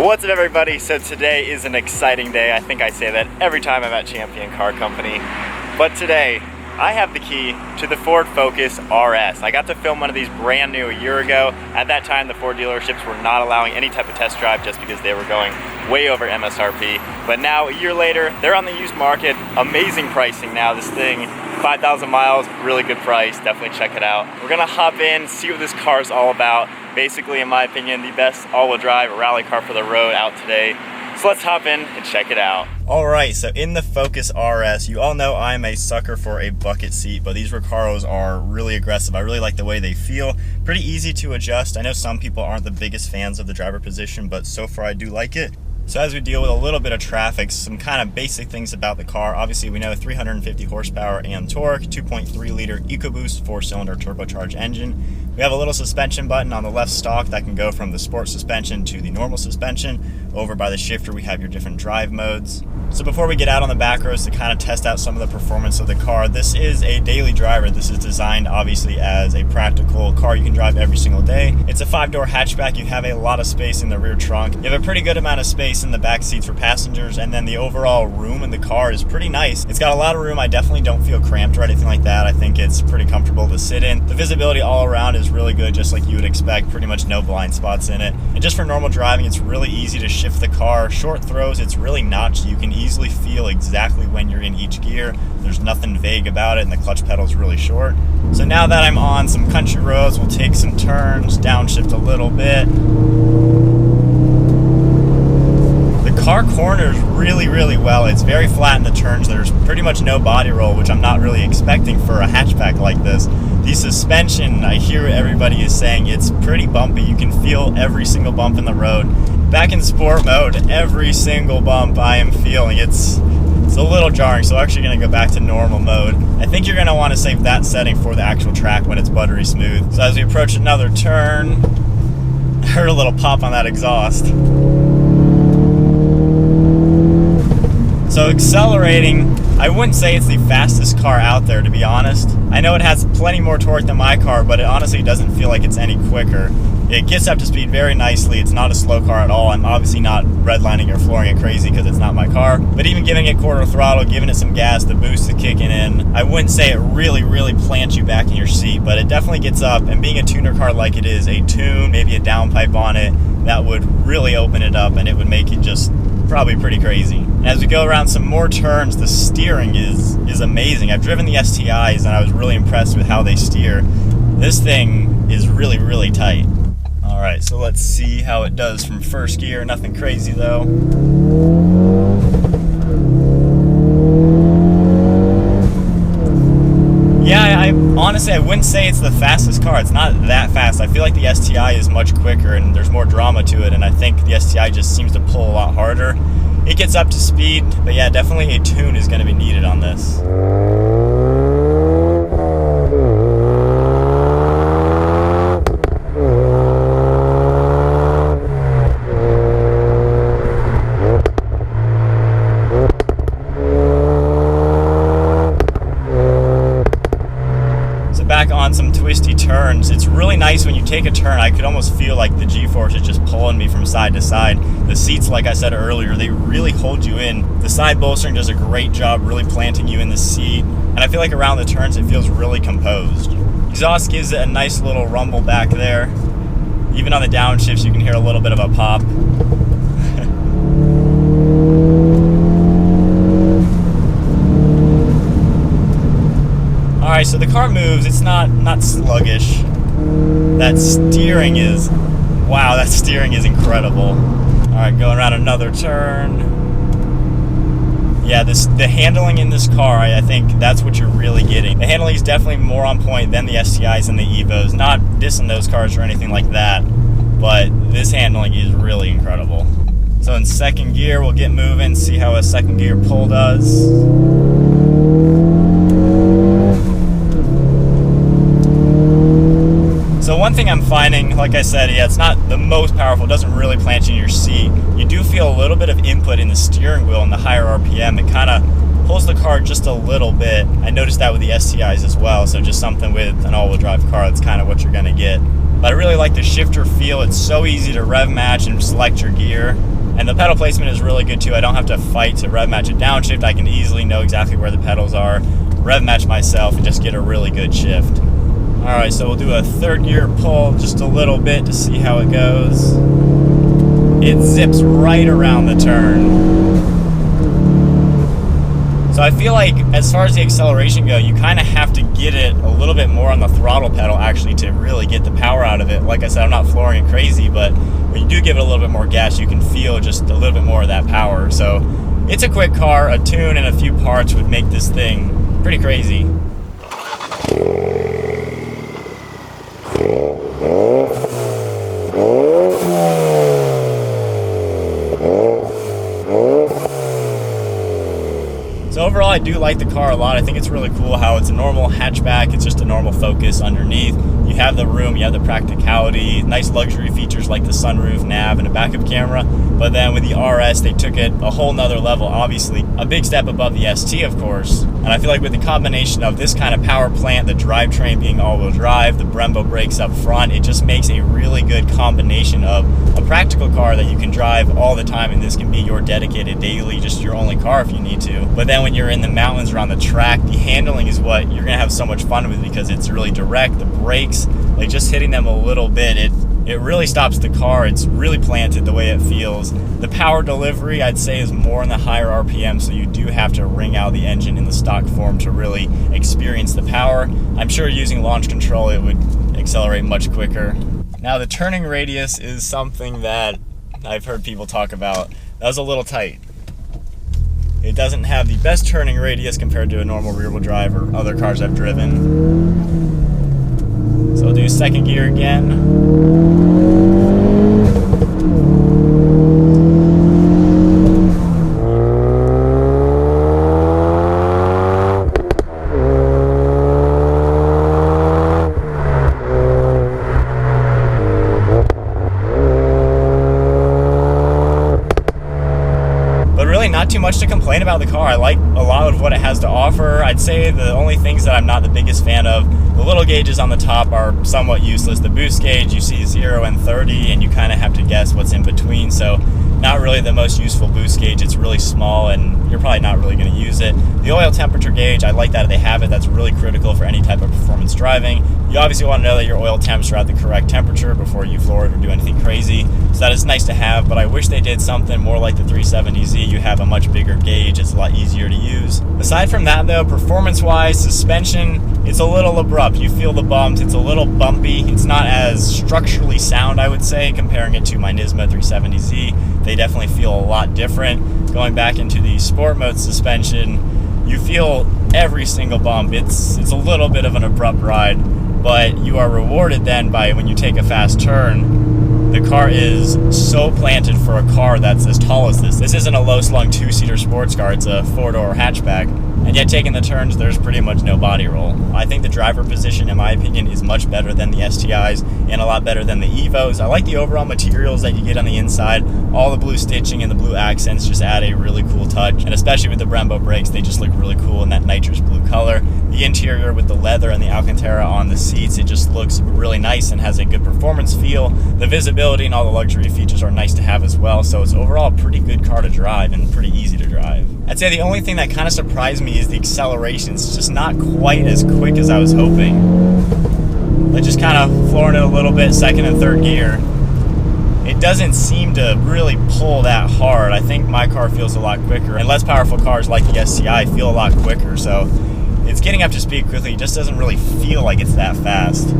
What's up, everybody? So today is an exciting day. I think I say that every time I'm at Champion Car Company. But today, I have the key to the Ford Focus RS. I got to film one of these brand new a year ago. At that time, the Ford dealerships were not allowing any type of test drive just because they were going way over MSRP. But now, a year later, they're on the used market. Amazing pricing now. This thing, 5,000 miles, really good price. Definitely check it out. We're gonna hop in, see what this car is all about. Basically, in my opinion, the best all-wheel drive rally car for the road out today. So let's hop in and check it out. All right, so in the Focus RS, you all know I'm a sucker for a bucket seat, but these Recaros are really aggressive. I really like the way they feel. Pretty easy to adjust. I know some people aren't the biggest fans of the driver position, but so far I do like it. So as we deal with a little bit of traffic, some kind of basic things about the car. Obviously, we know 350 horsepower and torque, 2.3 liter EcoBoost 4-cylinder turbocharged engine. We have a little suspension button on the left stalk that can go from the sport suspension to the normal suspension. Over by the shifter, we have your different drive modes. So before we get out on the back roads to kind of test out some of the performance of the car, this is a daily driver. This is designed obviously as a practical car you can drive every single day. It's a 5-door hatchback. You have a lot of space in the rear trunk. You have a pretty good amount of space in the back seats for passengers, and then the overall room in the car is pretty nice. It's got a lot of room. I definitely don't feel cramped or anything like that. I think it's pretty comfortable to sit in. The visibility all around is really good, just like you would expect. Pretty much no blind spots in it. And just for normal driving, it's really easy to shift the car. Short throws, it's really notched. You can easily feel exactly when you're in each gear. There's nothing vague about it, and the clutch pedal is really short. So now that I'm on some country roads, we'll take some turns, downshift a little bit. The car corners really well. It's very flat in the turns. There's pretty much no body roll, which I'm not really expecting for a hatchback like this. The suspension, I hear everybody is saying it's pretty bumpy. You can feel every single bump in the road. Back in sport mode, every single bump I am feeling. It's a little jarring, so I'm actually going to go back to normal mode. I think you're going to want to save that setting for the actual track when it's buttery smooth. So as we approach another turn, I heard a little pop on that exhaust. So accelerating, I wouldn't say it's the fastest car out there, to be honest. I know it has plenty more torque than my car, but it honestly doesn't feel like it's any quicker. It gets up to speed very nicely. It's not a slow car at all. I'm obviously not redlining or flooring it crazy because it's not my car. But even giving it quarter throttle, giving it some gas, the boost is kicking in. I wouldn't say it really plants you back in your seat, but it definitely gets up. And being a tuner car like it is, a tune, maybe a downpipe on it, that would really open it up, and it would make it just probably pretty crazy. And as we go around some more turns, the steering is amazing. I've driven the STIs and I was really impressed with how they steer. This thing is really tight. All right, so let's see how it does from first gear. Nothing crazy though. Yeah, honestly, I wouldn't say it's the fastest car. It's not that fast. I feel like the STI is much quicker and there's more drama to it, and I think the STI just seems to pull a lot harder. It gets up to speed, but yeah, definitely a tune is going to be needed on this. Back on some twisty turns. It's really nice when you take a turn. I could almost feel like the G-force is just pulling me from side to side. The seats, like I said earlier, they really hold you in. The side bolstering does a great job really planting you in the seat, and I feel like around the turns it feels really composed. Exhaust gives it a nice little rumble back there. Even on the downshifts you can hear a little bit of a pop. Alright, so the car moves. It's not sluggish. That steering is, wow, that steering is incredible. Alright, going around another turn. Yeah, the handling in this car, I think that's what you're really getting. The handling is definitely more on point than the STIs and the Evos. Not dissing those cars or anything like that, but this handling is really incredible. So in second gear, we'll get moving, see how a second gear pull does. So one thing I'm finding, like I said, yeah, it's not the most powerful, it doesn't really plant you in your seat. You do feel a little bit of input in the steering wheel and the higher RPM. It kind of pulls the car just a little bit. I noticed that with the STIs as well, so just something with an all-wheel drive car, that's kind of what you're going to get. But I really like the shifter feel. It's so easy to rev match and select your gear. And the pedal placement is really good too. I don't have to fight to rev match a downshift. I can easily know exactly where the pedals are, rev match myself, and just get a really good shift. Alright, so we'll do a third gear pull just a little bit to see how it goes. It zips right around the turn. So I feel like as far as the acceleration go, you kind of have to get it a little bit more on the throttle pedal actually to really get the power out of it. Like I said, I'm not flooring it crazy, but when you do give it a little bit more gas, you can feel just a little bit more of that power. So it's a quick car. A tune and a few parts would make this thing pretty crazy. So overall, I do like the car a lot. I think it's really cool how it's a normal hatchback. It's just a normal Focus underneath. You have the room, you have the practicality, nice luxury features like the sunroof, nav, and a backup camera. But then with the RS, they took it a whole nother level. Obviously, a big step above the ST, of course. And I feel like with the combination of this kind of power plant, the drivetrain being all-wheel drive, the Brembo brakes up front, it just makes a really good combination of a practical car that you can drive all the time, and this can be your dedicated daily, just your only car if you need to. But then when you're in the mountains or on the track, the handling is what you're gonna have so much fun with because it's really direct. The brakes, like just hitting them a little bit, it really stops the car. It's really planted the way it feels. The power delivery, I'd say, is more in the higher RPM, so you do have to wring out the engine in the stock form to really experience the power. I'm sure using launch control, it would accelerate much quicker. Now, the turning radius is something that I've heard people talk about. That was a little tight. It doesn't have the best turning radius compared to a normal rear-wheel drive or other cars I've driven. So I'll do second gear again. Not too much to complain about the car. I like a lot of what it has to offer. I'd say the only things that I'm not the biggest fan of, the little gauges on the top are somewhat useless. The boost gauge, you see 0 and 30 and you kind of have to guess what's in between, so not really the most useful boost gauge. It's really small and you're probably not really going to use it. The oil temperature gauge, I like that they have it. That's really critical for any type of performance driving. You obviously want to know that your oil temps are at the correct temperature before you floor it or do anything crazy, so that is nice to have, but I wish they did something more like the 370Z. You have a much bigger gauge, it's a lot easier to use. Aside from that though, performance-wise, suspension, it's a little abrupt. You feel the bumps, it's a little bumpy. It's not as structurally sound, I would say, comparing it to my Nismo 370Z. They definitely feel a lot different. Going back into the sport mode suspension, you feel every single bump. It's a little bit of an abrupt ride, but you are rewarded then by when you take a fast turn. The car is so planted for a car that's as tall as this. This isn't a low-slung two-seater sports car, it's a four-door hatchback. And yet taking the turns, there's pretty much no body roll. I think the driver position, in my opinion, is much better than the STIs and a lot better than the Evos. I like the overall materials that you get on the inside. All the blue stitching and the blue accents just add a really cool touch. And especially with the Brembo brakes, they just look really cool in that nitrous blue color. The interior with the leather and the alcantara on the seats, it just looks really nice and has a good performance feel. The visibility and all the luxury features are nice to have as well. So it's overall a pretty good car to drive and pretty easy to drive. I'd say the only thing that kind of surprised me is the acceleration. It's just not quite as quick as I was hoping. Like just kind of flooring it a little bit, second and third gear. It doesn't seem to really pull that hard. I think my car feels a lot quicker, and less powerful cars like the STI feel a lot quicker. So it's getting up to speed quickly. It just doesn't really feel like it's that fast.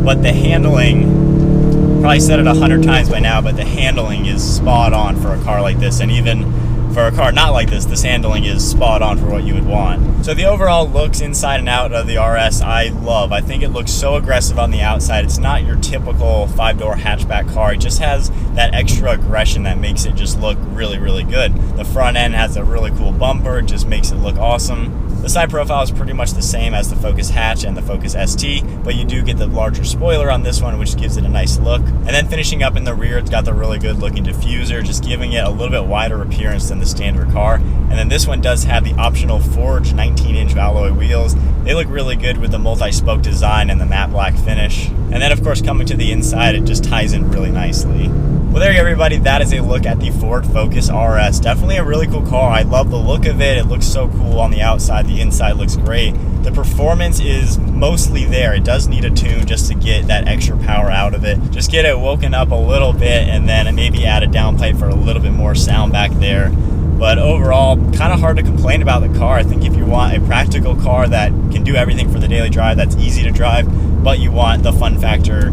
But the handling, probably said it 100 times by now, but the handling is spot on for a car like this, and even for a car not like this handling is spot on for what you would want. So the overall looks inside and out of the RS I love. I think it looks so aggressive on the outside. It's not your typical 5-door hatchback car. It just has that extra aggression that makes it just look really, really good. The front end has a really cool bumper. It just makes it look awesome. The side profile is pretty much the same as the Focus Hatch and the Focus ST, but you do get the larger spoiler on this one, which gives it a nice look. And then finishing up in the rear, it's got the really good looking diffuser, just giving it a little bit wider appearance than the standard car. And then this one does have the optional forged 19-inch alloy wheels. They look really good with the multi-spoke design and the matte black finish. And then of course coming to the inside, it just ties in really nicely. Well, there you go, everybody. That is a look at the Ford Focus RS. Definitely a really cool car. I love the look of it. It looks so cool on the outside. The inside looks great. The performance is mostly there. It does need a tune just to get that extra power out of it. Just get it woken up a little bit and then maybe add a downpipe for a little bit more sound back there. But overall, kind of hard to complain about the car. I think if you want a practical car that can do everything for the daily drive, that's easy to drive, but you want the fun factor,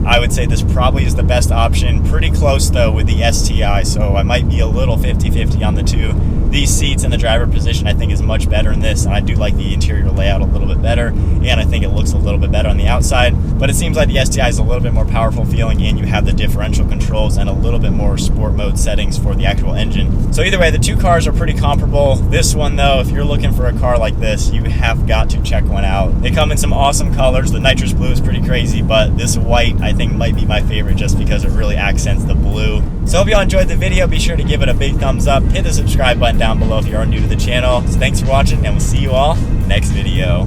I would say this probably is the best option. Pretty close though with the STI, so I might be a little 50-50 on the two. These seats and the driver position I think is much better in this, and I do like the interior layout a little bit better, and I think it looks a little bit better on the outside. But it seems like the STI is a little bit more powerful feeling, and you have the differential controls and a little bit more sport mode settings for the actual engine. So either way, the two cars are pretty comparable. This one though, if you're looking for a car like this, you have got to check one out. They come in some awesome colors. The nitrous blue is pretty crazy, but this white I think might be my favorite just because it really accents the blue. So hope you all enjoyed the video. Be sure to give it a big thumbs up. Hit the subscribe button down below if you are new to the channel. So thanks for watching, and we'll see you all next video.